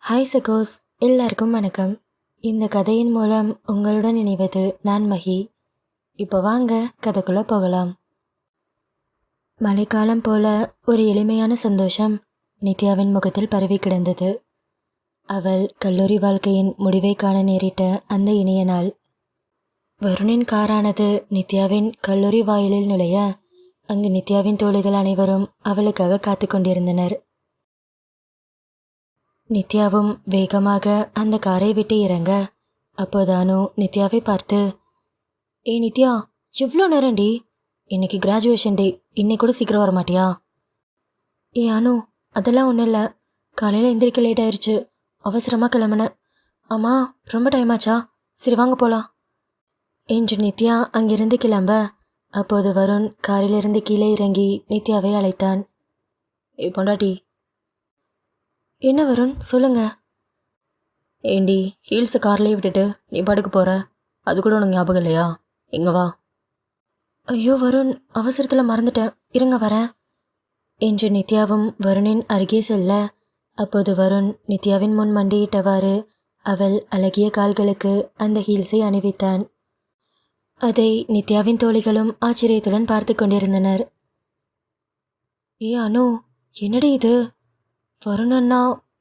Hi சகோஸ், எல்லாருக்கும் வணக்கம். இந்த கதையின் மூலம் உங்களுடன் இணைவது நான் மஹி. இப்போ வாங்க கதைக்குள்ளே போகலாம். மழைக்காலம் போல ஒரு எளிமையான சந்தோஷம் நித்யாவின் முகத்தில் பரவி கிடந்தது. அவள் கல்லூரி வாழ்க்கையின் முடிவை காண நேரிட்ட அந்த இனிய நாள். வருணின் காரானது நித்யாவின் கல்லூரி வாயிலில் நுழைய அங்கு நித்யாவின் தோழிகள் அனைவரும் அவளுக்காக காத்து கொண்டிருந்தனர். நித்யாவும் வேகமாக அந்த காரை விட்டு இறங்க அப்போதானோ நித்யாவை பார்த்து, ஏய் நித்யா, எவ்வளோ நேரம்டி? இன்னைக்கு கிராஜுவேஷன் டே, இன்னைக்கு கூட சீக்கிரம் வர மாட்டியா? அனு, அதெல்லாம் ஒன்றும் இல்லை, காலையில் எந்திரிக்க லேட் ஆயிடுச்சு, அவசரமாக கிளம்புனேன். ஆமாம், ரொம்ப டைம் ஆச்சா? சரி வாங்க போகலாம் என்று நித்யா அங்கிருந்து கிளம்ப அப்போது வருண் காரிலிருந்து கீழே இறங்கி நித்யாவை அழைத்தான். பொண்டாட்டி. என்ன வருண், சொல்லுங்க. ஏண்டி, ஹீல்ஸை கார்லேயே விட்டுட்டு நீ பாட்டுக்கு போகிற? அது கூட உனக்கு ஞாபகம் இல்லையா? எங்க வா. ஐயோ வருண், அவசரத்தில் மறந்துட்டேன், இருங்க வரேன் என்று நித்யாவும் வருணின் அருகே செல்ல அப்போது வருண் நித்யாவின் முன் மண்டியிட்டவாறு அவள் அழகிய கால்களுக்கு அந்த ஹீல்ஸை அணிவித்தான். அதை நித்யாவின் தோழிகளும் ஆச்சரியத்துடன் பார்த்து கொண்டிருந்தனர். அனு, என்னடி இது? வருண் அண்ணா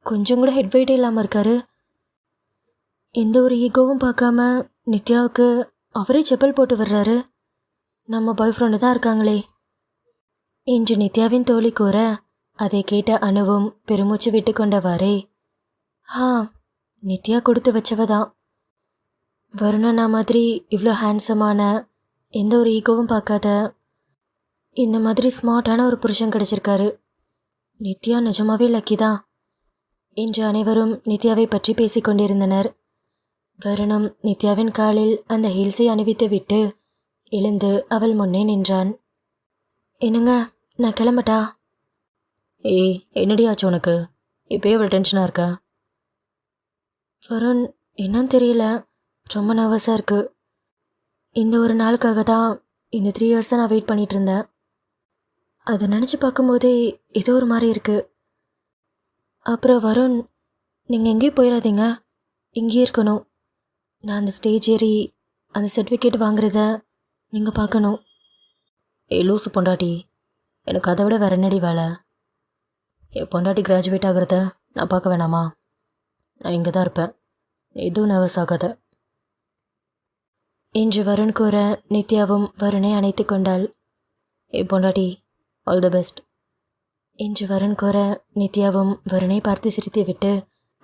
கொஞ்சம் கூட ஹெட் வெயிட் இல்லாமல் இருக்காரு. எந்த ஒரு ஈகோவும் பார்க்காம நித்யாவுக்கு அவரே செப்பல் போட்டு வர்றாரு. நம்ம பாய் ஃப்ரெண்டு தான் இருக்காங்களே என்று நித்யாவின் தோழி கூற அதை கேட்ட அனுவும் பெருமூச்சு விட்டு கொண்டவாறே, நித்யா கொடுத்து வச்சவதான். வருண் அண்ணா மாதிரி இவ்வளோ ஹேண்ட்ஸமான, எந்த ஒரு ஈகோவும் பார்க்காத, இந்த மாதிரி ஸ்மார்ட்டான ஒரு புருஷன் கிடைச்சிருக்காரு. நித்யா நிஜமாவே லக்கி தான் என்று அனைவரும் நித்யாவை பற்றி பேசிக்கொண்டிருந்தனர். வருணும் நித்யாவின் காலில் அந்த ஹீல்ஸை அணிவித்து விட்டு எழுந்து அவள் முன்னே நின்றான். என்னங்க, நான் கிளம்பட்டா? என்னடி ஆச்சு உனக்கு? இப்போயே அவ்வளோ டென்ஷனாக இருக்க? வருண், என்னன்னு தெரியல, ரொம்ப நர்வஸாக இருக்கு. இந்த ஒரு நாளுக்காக தான் இந்த 3 இயர்ஸாக நான் வெயிட் பண்ணிகிட்டு இருந்தேன். அதை நினச்சி பார்க்கும்போதே ஏதோ ஒரு மாதிரி இருக்குது. அப்புறம் வருண், நீங்கள் எங்கேயும் போயிடாதீங்க, இங்கேயே இருக்கணும். நான் அந்த ஸ்டேஜ் ஏறி அந்த சர்டிஃபிகேட் வாங்குறத நீங்கள் பார்க்கணும். லூசு பொண்டாட்டி, எனக்கு அதை விட வேற என்னடி வேலை? என் பொண்டாட்டி கிராஜுவேட் ஆகிறத நான் பார்க்க வேணாமா? நான் இங்கே தான் இருப்பேன், எதுவும் நர்வஸ் ஆகாத என்று வருண் கூற நித்யாவும் வருணை அணைத்து கொண்டாள். பொண்டாட்டி, ஆல் தி பெஸ்ட் என்று வருண் கூற நித்யாவும் வருணை பார்த்து சிரித்துவிட்டு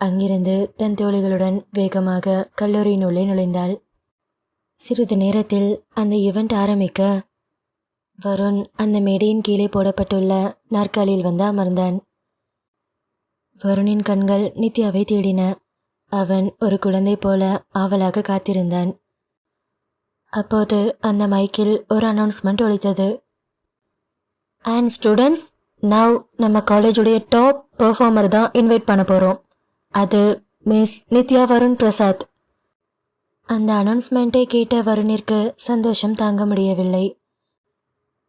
அங்கிருந்து தன் தோழிகளுடன் வேகமாக கல்லூரியினுள்ளே நுழைந்தாள். சிறிது நேரத்தில் அந்த ஈவெண்ட் ஆரம்பிக்க வருண் அந்த மேடையின் கீழே போடப்பட்டுள்ள நாற்காலியில் வந்து அமர்ந்தான். வருணின் கண்கள் நித்யாவை தேடின. அவன் ஒரு குழந்தை போல ஆவலாக காத்திருந்தான். அப்போது அந்த மைக்கில் ஒரு அனௌன்ஸ்மெண்ட் ஒலித்தது. அண்ட் ஸ்டூடெண்ட்ஸ், நவ் நம்ம காலேஜுடைய டாப் பெர்ஃபார்மர் தான் இன்வைட் பண்ண போகிறோம். அது மிஸ் நித்யா வருண் பிரசாத். அந்த அனௌன்ஸ்மெண்ட்டை கேட்ட வருணிற்கு சந்தோஷம் தாங்க முடியவில்லை.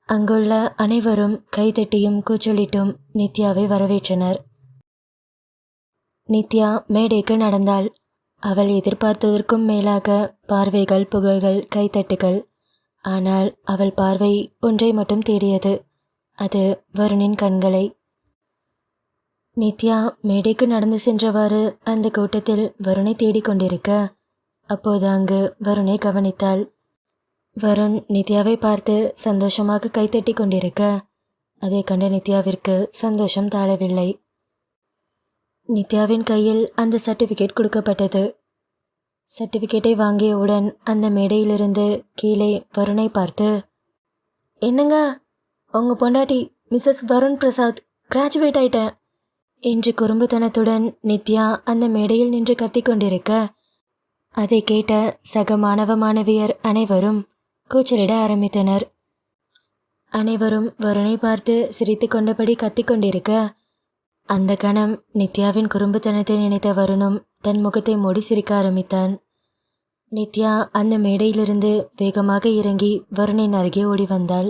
அங்குள்ள அனைவரும் கைதட்டியும் கூச்சலிட்டும் நித்யாவை வரவேற்றனர். நித்யா மேடைக்கு நடந்தாள். அவள் எதிர்பார்த்ததற்கும் மேலாக பார்வைகள், புகழ்கள், கைத்தட்டுகள். ஆனால் அவள் பார்வை ஒன்றை மட்டும் தேடியது, அது வருணின் கண்களை. நித்யா மேடைக்கு நடந்து சென்றவாறு அந்த கூட்டத்தில் வருணை தேடிக்கொண்டிருக்க அப்போது அங்கு வருணை கவனித்தாள். வருண் நித்யாவை பார்த்து சந்தோஷமாக கைத்தட்டி கொண்டிருக்க அதை கண்ட நித்யாவிற்கு சந்தோஷம் தாழவில்லை. நித்யாவின் கையில் அந்த சர்டிஃபிகேட் கொடுக்கப்பட்டது. சர்டிஃபிகேட்டை வாங்கியவுடன் அந்த மேடையிலிருந்து கீழே வருணை பார்த்து, என்னங்க, உங்கள் பொண்டாட்டி மிஸ்ஸஸ் வருண் பிரசாத் கிராஜுவேட் ஆயிட்டேன் என்று குறும்புத்தனத்துடன் நித்யா அந்த மேடையில் நின்று கத்திக்கொண்டிருக்க அதை கேட்ட சக மாணவ மாணவியர் அனைவரும் கூச்சலிட ஆரம்பித்தனர். அனைவரும் வருணை பார்த்து சிரித்து கொண்டபடி கத்திக்கொண்டிருக்க அந்த கணம் நித்யாவின் குறும்புத்தனத்தை நினைத்த வருணும் தன் முகத்தை மூடி சிரிக்க ஆரம்பித்தான். நித்யா அந்த மேடையிலிருந்து வேகமாக இறங்கி வருணின் அருகே ஓடி வந்தாள்.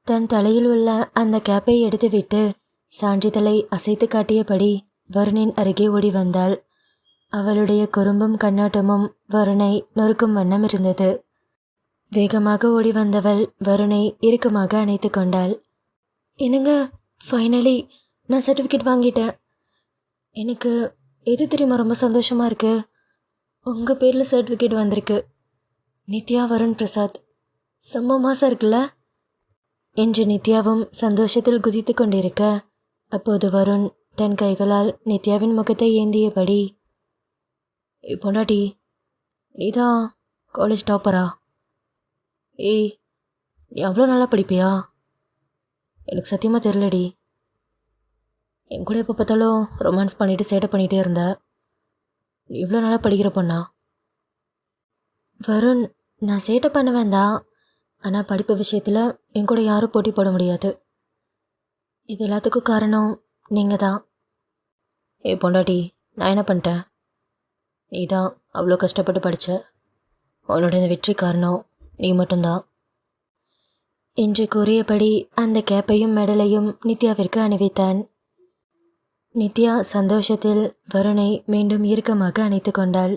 தன் தலையில் உள்ள அந்த கேப்பை எடுத்துவிட்டு சான்றிதழை அசைத்து காட்டியபடி வருணின் அருகே ஓடி வந்தாள். அவளுடைய குறும்பும் கண்ணோட்டமும் வருணை நொறுக்கும் வண்ணம் இருந்தது. வேகமாக ஓடி வந்தவள் வருணை இறுக்கமாக அணைத்து கொண்டாள். என்னங்க, ஃபைனலி நான் சர்டிஃபிகேட் வாங்கிட்டேன். எனக்கு எது தெரியுமா ரொம்ப சந்தோஷமாக இருக்கு? உங்கள் பேரில் சர்டிஃபிகேட் வந்திருக்கு. நித்யா வருண் பிரசாத். செம்ம மாசம் இருக்குல்ல என்று நித்யாவும் சந்தோஷத்தில் குதித்து கொண்டிருக்க, அப்போது வருண் தன் கைகளால் நித்யாவின் முகத்தை ஏந்தியபடி, பொண்டாட்டி நீ தான் காலேஜ் டாப்பரா? ஏய், நீ அவ்வளோ நல்லா படிப்பியா? எனக்கு சத்தியமாக தெரிலடி. என் கூட எப்போ பார்த்தாலும் ரொமான்ஸ் பண்ணிட்டு சேட்டை பண்ணிகிட்டே இருந்த. நீ இவ்வளோ நல்லா படிக்கிற பொண்ணா? வருண், நான் சேட்டை பண்ணுவேன் தான், ஆனால் படிப்பு விஷயத்தில் என் கூட யாரும் போட்டி போட முடியாது. இது எல்லாத்துக்கும் காரணம் நீங்கள் தான். பொண்டாட்டி, நான் என்ன பண்ணிட்டேன்? நீ தான் அவ்வளோ கஷ்டப்பட்டு படித்த. உன்னோட இந்த வெற்றி காரணம் நீ மட்டும்தான் என்று கூறியபடி அந்த கேப்பையும் மெடலையும் நித்யாவிற்கு அணிவித்தான். நித்யா சந்தோஷத்தில் வருணை மீண்டும் இறுக்கமாக அணைத்து கொண்டாள்.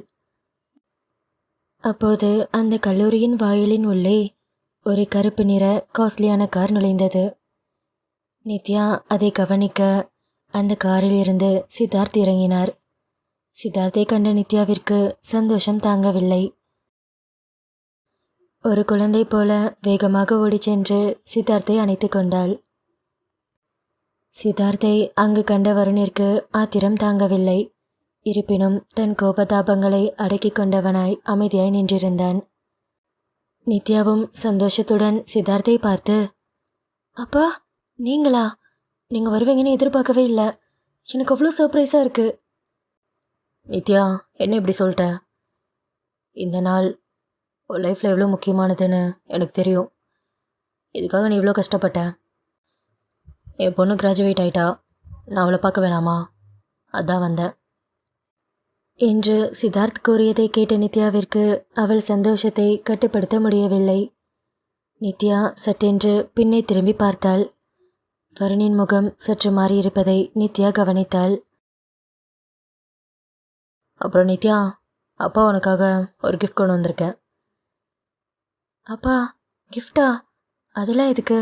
அப்போது அந்த கல்லூரியின் வாயிலின் உள்ளே ஒரு கருப்பு நிற காஸ்ட்லியான கார் நுழைந்தது. நித்யா அதை கவனிக்க அந்த காரில் இருந்து சித்தார்த் இறங்கினார். சித்தார்த்தை கண்ட நித்யாவிற்கு சந்தோஷம் தாங்கவில்லை. ஒரு குழந்தை போல வேகமாக ஓடிச் சென்று சித்தார்த்தை அணைத்து கொண்டாள். சித்தார்த்தை அங்கு கண்ட வருணிற்கு ஆத்திரம் தாங்கவில்லை. இருப்பினும் தன் கோபதாபங்களை அடக்கிக் கொண்டவனாய் அமைதியாய் நின்றிருந்தான். நித்யாவும் சந்தோஷத்துடன் சித்தார்த்தை பார்த்து, அப்பா நீங்களா? நீங்கள் வருவீங்கன்னு எதிர்பார்க்கவே இல்லை. எனக்கு அவ்வளோ சர்ப்ரைஸாக இருக்கு. நித்யா, என்ன இப்படி சொல்லிட்ட? இந்த நாள் உன் லைஃப்பில் எவ்வளோ முக்கியமானதுன்னு எனக்கு தெரியும். இதுக்காக நீ இவ்வளோ கஷ்டப்பட்ட. என் பொண்ணு கிராஜுவேட் ஆயிட்டா, நான் அவளை பார்க்க வேணாமா? அதான் வந்தேன் என்று சித்தார்த் கூறியதை கேட்ட நித்யாவிற்கு அவள் சந்தோஷத்தை கட்டுப்படுத்த முடியவில்லை. நித்யா சட்டென்று பின்னே திரும்பி பார்த்தாள். வருணின் முகம் சற்று மாறியிருப்பதை நித்யா கவனித்தாள். அப்புறம் நித்யா, அப்பா உனக்காக ஒரு கிஃப்ட் கொண்டு வந்திருக்கேன். அப்பா, கிஃப்டா? அதெல்லாம் எதுக்கு?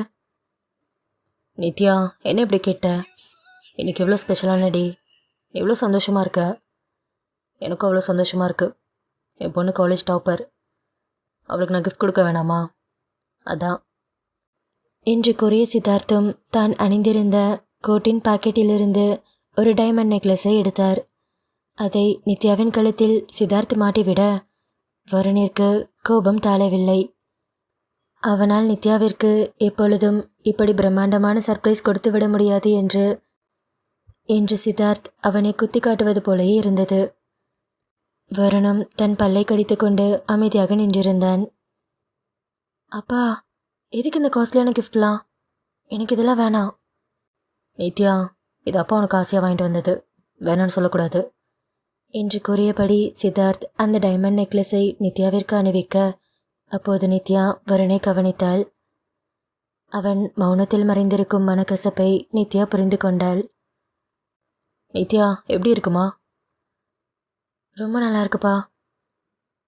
நித்யா, என்ன இப்படி கேட்ட? இன்னைக்கு எவ்வளோ ஸ்பெஷலான டே. எவ்வளோ சந்தோஷமாக இருக்க. எனக்கும் அவ்வளோ சந்தோஷமாக இருக்குது. என் பொண்ணு காலேஜ் டாப்பர். அவளுக்கு நான் கிஃப்ட் கொடுக்க வேணாமா? அதான் என்று கூறிய சித்தார்த்தும் தான் அணிந்திருந்த கோட்டின் பாக்கெட்டிலிருந்து ஒரு டைமண்ட் நெக்லஸை எடுத்தார். அதை நித்யாவின் கழுத்தில் சித்தார்த் மாட்டிவிட வருணிற்கு கோபம் தாழவில்லை. அவனால் நித்யாவிற்கு எப்பொழுதும் இப்படி பிரம்மாண்டமான சர்ப்ரைஸ் கொடுத்து விட முடியாது என்று சித்தார்த் அவனை குத்தி காட்டுவது போலவே இருந்தது. வருணும் தன் பல்லை கடித்து கொண்டு அமைதியாக நின்றிருந்தான். அப்பா, எதுக்கு இந்த காஸ்ட்லியான கிஃப்ட்லாம்? எனக்கு இதெல்லாம் வேணாம். நித்யா, இது அப்பா உனக்கு ஆசையாக வாங்கிட்டு வந்தது, வேணான்னு சொல்லக்கூடாது என்று கூறியபடி சித்தார்த் அந்த டைமண்ட் நெக்லஸை நித்யாவிற்கு அணிவிக்க, அப்போது நித்யா வருணை கவனித்தாள். அவன் மௌனத்தில் மறைந்திருக்கும் மனக்கசப்பை நித்யா புரிந்து கொண்டாள். நித்யா, எப்படி இருக்குமா? ரொம்ப நல்லா இருக்குப்பா.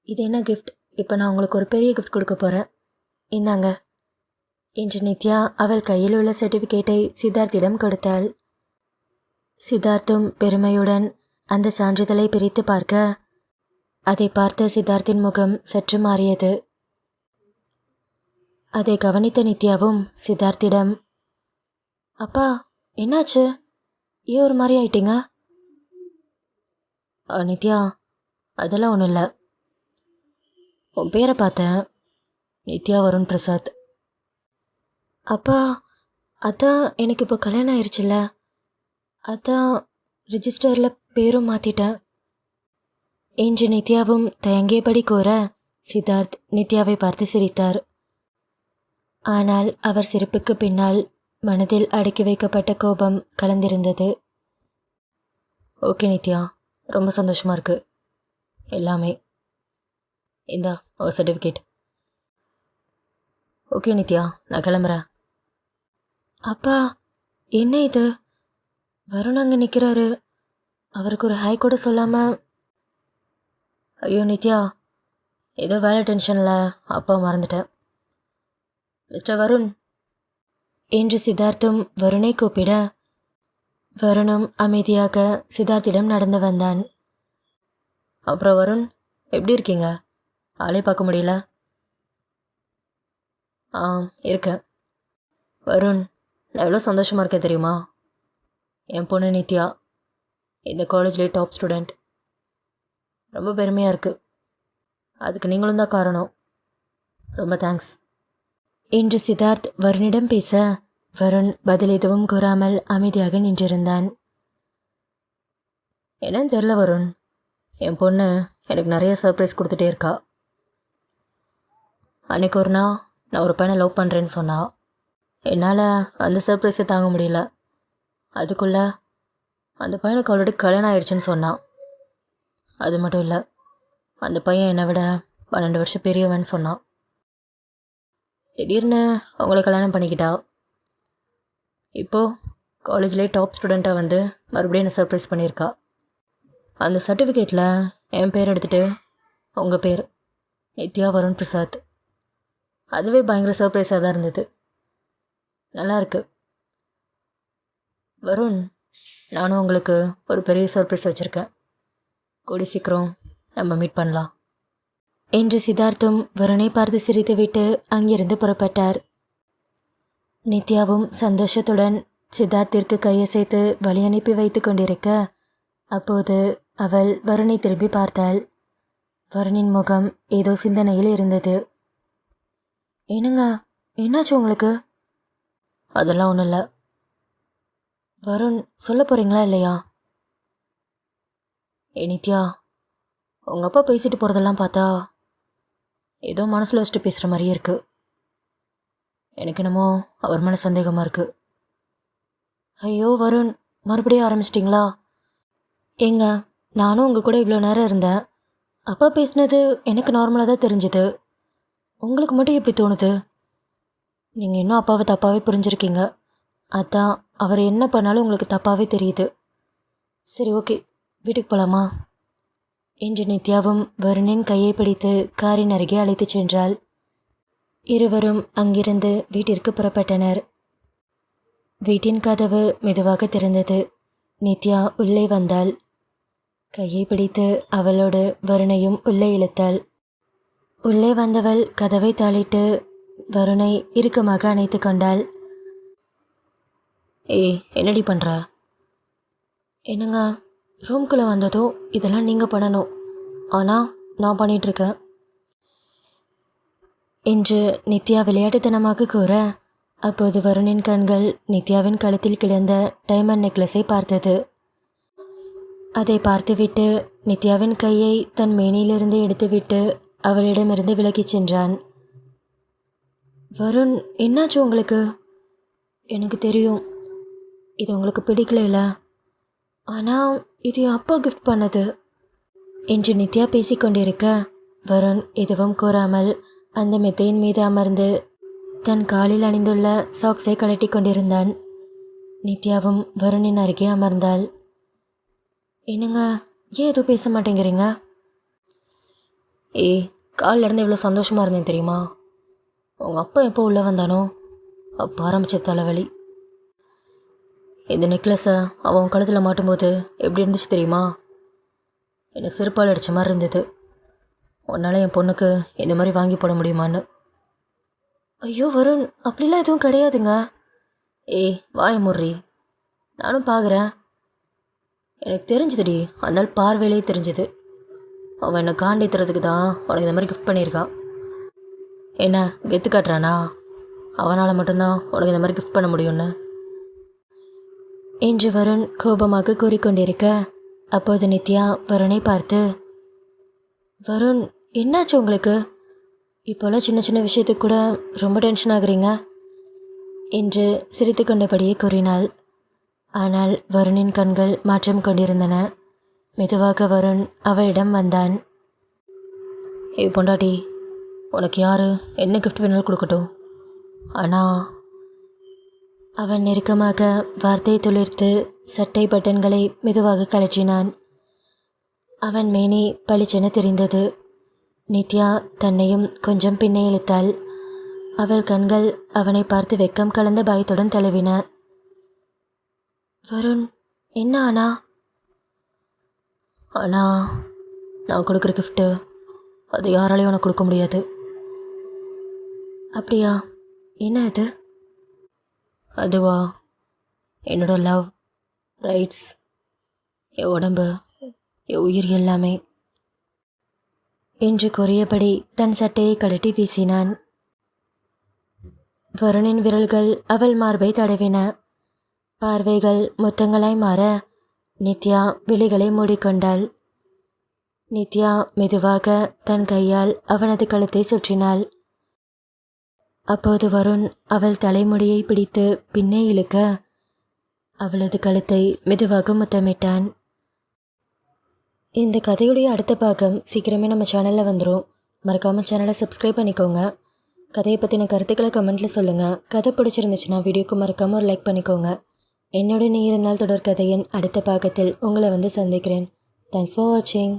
இது என்ன கிஃப்ட்? இப்போ நான் உங்களுக்கு ஒரு பெரிய கிஃப்ட் கொடுக்க போகிறேன், இந்தாங்க என்று நித்யா அவள் கையில் உள்ள சர்டிஃபிகேட்டை சித்தார்த்திடம் கொடுத்தாள். சித்தார்த்தும் பெருமையுடன் அந்த சான்றிதழை பிரித்து பார்க்க, அதை பார்த்த சித்தார்த்தின் முகம் சற்று மாறியது. அதை கவனித்த நித்யாவும் சித்தார்த்திடம், அப்பா என்னாச்சு? ஏன் ஒரு மாதிரி ஆயிட்டீங்க? நித்யா, அதெல்லாம் ஒன்றும் இல்லை. உன் பேரை பார்த்தேன், நித்யா வருண் பிரசாத். அப்பா, அதான் எனக்கு இப்போ கல்யாணம் ஆயிடுச்சுல்ல, அதான் ரிஜிஸ்டரில் பேரும் மாற்றிட்டேன் என்று நித்யாவும் தயங்கியபடி கூற, சித்தார்த் நித்யாவை பார்த்து சிரித்தார். ஆனால் அவர் சிரிப்புக்கு பின்னால் மனதில் அடக்கி வைக்கப்பட்ட கோபம் கலந்திருந்தது. ஓகே நித்யா, ரொம்ப சந்தோஷமாக இருக்கு எல்லாமே. இந்தா ஒரு சர்டிஃபிகேட். ஓகே நித்யா, நான் கிளம்புறேன். அப்பா, என்ன இது? வருண் அங்கே நிற்கிறாரு, அவருக்கு ஒரு ஹாய் கூட சொல்லாமல், ஐயோ நித்யா, ஏதோ வேலை டென்ஷனில் அப்பா மறந்துட்டேன். மிஸ்டர் வருண் என்று சித்தார்த்தும் வருணை கூப்பிட, வருணும் அமைதியாக சித்தார்த்திடம் நடந்து வந்தான். அப்புறம் வருண், எப்படி இருக்கீங்க? ஆளே பார்க்க முடியல. இருக்கேன். வருண், நான் எவ்வளோ சந்தோஷமாக இருக்கேன் தெரியுமா? என் பொண்ணு நித்யா இந்த காலேஜ்லேயே டாப் ஸ்டூடெண்ட். ரொம்ப பெருமையாக இருக்குது. அதுக்கு நீங்களும் தான் காரணம். ரொம்ப தேங்க்ஸ் என்று சித்தார்த் வருணிடம் பேச, வருண் பதில் எதுவும் கூறாமல் அமைதியாக நின்றிருந்தான். என்னன்னு தெரில வருண், என் பொண்ணு எனக்கு நிறைய சர்ப்ரைஸ் கொடுத்துட்டே இருக்கா. அன்னைக்கு ஒரு நாள் நான் ஒரு பையனை லவ் பண்ணுறேன்னு சொன்னா. என்னால் அந்த சர்ப்ரைஸை தாங்க முடியல. அதுக்குள்ளே அந்த பையனுக்கு ஆல்ரெடி கல்யாணம் ஆயிடுச்சுன்னு சொன்னான். அது மட்டும் இல்லை, அந்த பையன் என்னை விட 12 வருஷம் பெரியவன்னு சொன்னான். திடீர்னு அவங்கள கல்யாணம் பண்ணிக்கிட்டா. இப்போது காலேஜ்லேயே டாப் ஸ்டூடெண்ட்டாக வந்து மறுபடியும் என்னை சர்ப்ரைஸ் பண்ணியிருக்கா. அந்த சர்டிஃபிகேட்டில் என் பேர் எடுத்துகிட்டு உங்கள் பேர் நித்யா வருண் பிரசாத். அதுவே பயங்கர சர்ப்ரைஸாக தான் இருந்தது. நல்லா இருக்கு வருண், நானும் உங்களுக்கு ஒரு பெரிய சர்ப்ரைஸ் வச்சுருக்கேன். கூடி சீக்கிரம் நம்ம மீட் பண்ணலாம் என்று சித்தார்த்தும் வருணை பார்த்து சிரித்துவிட்டு அங்கிருந்து புறப்பட்டார். நித்யாவும் சந்தோஷத்துடன் சித்தார்த்திற்கு கையசைத்து வழி அனுப்பி வைத்து கொண்டிருக்க, அப்போது அவள் வருணை திரும்பி பார்த்தாள். வருணின் முகம் ஏதோ சிந்தனையில் இருந்தது. என்னங்க, என்னாச்சு உங்களுக்கு? அதெல்லாம் ஒன்றும் இல்லை. வருண், சொல்ல போகிறீங்களா இல்லையா? நித்யா, உங்கள் அப்பா பேசிட்டு போகிறதெல்லாம் பார்த்தா ஏதோ மனசில் வச்சுட்டு பேசுகிற மாதிரியே இருக்குது. எனக்கு என்னமோ அவர் மேலே சந்தேகமாக இருக்குது. ஐயோ வருண், மறுபடியும் ஆரம்பிச்சிட்டிங்களா? ஏங்க, நானும் உங்கள் கூட இவ்வளோ நேரம் இருந்தேன். அப்பா பேசினது எனக்கு நார்மலாக தான் தெரிஞ்சுது. உங்களுக்கு மட்டும் எப்படி தோணுது? நீங்கள் இன்னும் அப்பாவை தப்பாகவே புரிஞ்சுருக்கீங்க. அதான் அவர் என்ன பண்ணாலும் உங்களுக்கு தப்பாகவே தெரியுது. சரி, ஓகே, வீட்டுக்கு போகலாமா என்று நித்யாவும் வருணின் கையை பிடித்து காரின் அருகே அழைத்துச் சென்றாள். இருவரும் அங்கிருந்து வீட்டிற்கு புறப்பட்டனர். வீட்டின் கதவு மெதுவாக திறந்தது. நித்யா உள்ளே வந்தாள். கையை பிடித்து அவளோடு வருணையும் உள்ளே இழுத்தாள். உள்ளே வந்தவள் கதவை தாளிட்டு வருணை இறுக்கமாக அணைத்து கொண்டாள். என்னடி பண்ணுற? என்னங்க, ரூம்குள்ளே வந்ததோ இதெல்லாம் நீங்கள் பண்ணணும், ஆனால் நான் பண்ணிகிட்ருக்கேன் என்று நித்யா விளையாட்டுத்தனமாக கூற, அப்போது வருணின் கண்கள் நித்யாவின் கழுத்தில் கிடந்த டைமண்ட் நெக்லஸை பார்த்தது. அதை பார்த்துவிட்டு நித்யாவின் கையை தன் மேனியிலிருந்து எடுத்துவிட்டு அவளிடமிருந்து விலகிச் சென்றான். வருண், என்னாச்சு உங்களுக்கு? எனக்கு தெரியும் இது உங்களுக்கு பிடிக்கல, ஆனால் இது என் அப்பா கிஃப்ட் பண்ணது என்று நித்யா பேசிக்கொண்டிருக்க, வருண் எதுவும் கூறாமல் அந்த மெத்தையின் மீது அமர்ந்து தன் காலில் அணிந்துள்ள சாக்ஸை கழட்டி கொண்டிருந்தான். நித்யாவும் வருணின் அருகே அமர்ந்தாள். என்னங்க, ஏன் எதுவும் பேச மாட்டேங்கிறீங்க? காலில் இருந்து இவ்வளோ சந்தோஷமாக இருந்தேன் தெரியுமா? உங்கள் அப்பா எப்போ உள்ளே வந்தானோ அப்போ ஆரம்பித்த தலைவலி. இந்த நெக்லஸை அவன் கழுத்தில் மாட்டும்போது எப்படி இருந்துச்சு தெரியுமா? என்னை செருப்பால் அடித்த மாதிரி இருந்தது. உன்னால் என் பொண்ணுக்கு இந்த மாதிரி வாங்கி போட முடியுமான்னு. ஐயோ வருண், அப்படிலாம் எதுவும் கிடையாதுங்க. வாய முறி, நானும் பார்க்குறேன். எனக்கு தெரிஞ்சுதுடி, அதனால் பார்வையிலே தெரிஞ்சுது. அவன் என்னை காண்டித்துறதுக்கு தான் உனக்கு இந்த மாதிரி கிஃப்ட் பண்ணியிருக்கான். என்ன கெத்து காட்டுறானா? அவனால் மட்டும்தான் உனக்கு இந்த மாதிரி கிஃப்ட் பண்ண முடியும்னு என்று வருண் கோபமாக கூறிக்கொண்டிருக்க, அப்போது நித்யா வருணை பார்த்து, வருண், என்னாச்சு உங்களுக்கு? இப்போல்லாம் சின்ன சின்ன விஷயத்துக்கு கூட ரொம்ப டென்ஷன் ஆகுறீங்க என்று சிரித்து கொண்டபடியே கூறினாள். ஆனால் வருணின் கண்கள் மாற்றம் கொண்டிருந்தன. மெதுவாக வருண் அவளிடம் வந்தான். பொண்டாட்டி, உனக்கு யார் என்ன கிஃப்ட் வேணாலும் கொடுக்கட்டும், ஆனால் அவன் நெருக்கமாக வார்த்தை துளிர்த்து சட்டை பட்டன்களை மெதுவாக கழற்றினான். அவன் மேனி பளிச்சென தெரிந்தது. நித்யா தன்னையும் கொஞ்சம் பின்னே இழுத்தாள். அவள் கண்கள் அவனை பார்த்து வெக்கம் கலந்த பயத்துடன் தழுவின. வருண், என்ன ஆனா? ஆனா நான் கொடுக்குற கிஃப்ட்டு அது யாராலையும் உனக்கு கொடுக்க முடியாது. அப்படியா? என்ன அது? அதுவா, என்னோட லவ், ரைட்ஸ், என் உடம்பு, என் உயிர் எல்லாமே என்று கூறியபடி தன் சட்டையை கழட்டி வீசினான். வருணின் விரல்கள் அவள் மார்பை தடவின. பார்வைகள் முத்தங்களாய் மாற நித்யா விழிகளை மூடிக்கொண்டாள். நித்யா மெதுவாக தன் கையால் அவனது கழுத்தை சுற்றினாள். அப்போது வருண் அவள் தலைமுடியை பிடித்து பின்னே இழுக்க அவளது கழுத்தை மெதுவாக முத்தமிட்டான். இந்த கதையுடைய அடுத்த பாகம் சீக்கிரமே நம்ம சேனலில் வந்துடும். மறக்காமல் சேனலை சப்ஸ்கிரைப் பண்ணிக்கோங்க. கதையை பற்றின கருத்துக்களை கமெண்ட்டில் சொல்லுங்கள். கதை பிடிச்சிருந்துச்சுன்னா வீடியோக்கு மறக்காமல் ஒரு லைக் பண்ணிக்கோங்க. என்னோட நீ இருந்தால் தொடர் கதையின் அடுத்த பாகத்தில் உங்களை வந்து சந்திக்கிறேன். தேங்க்ஸ் ஃபார் வாட்சிங்.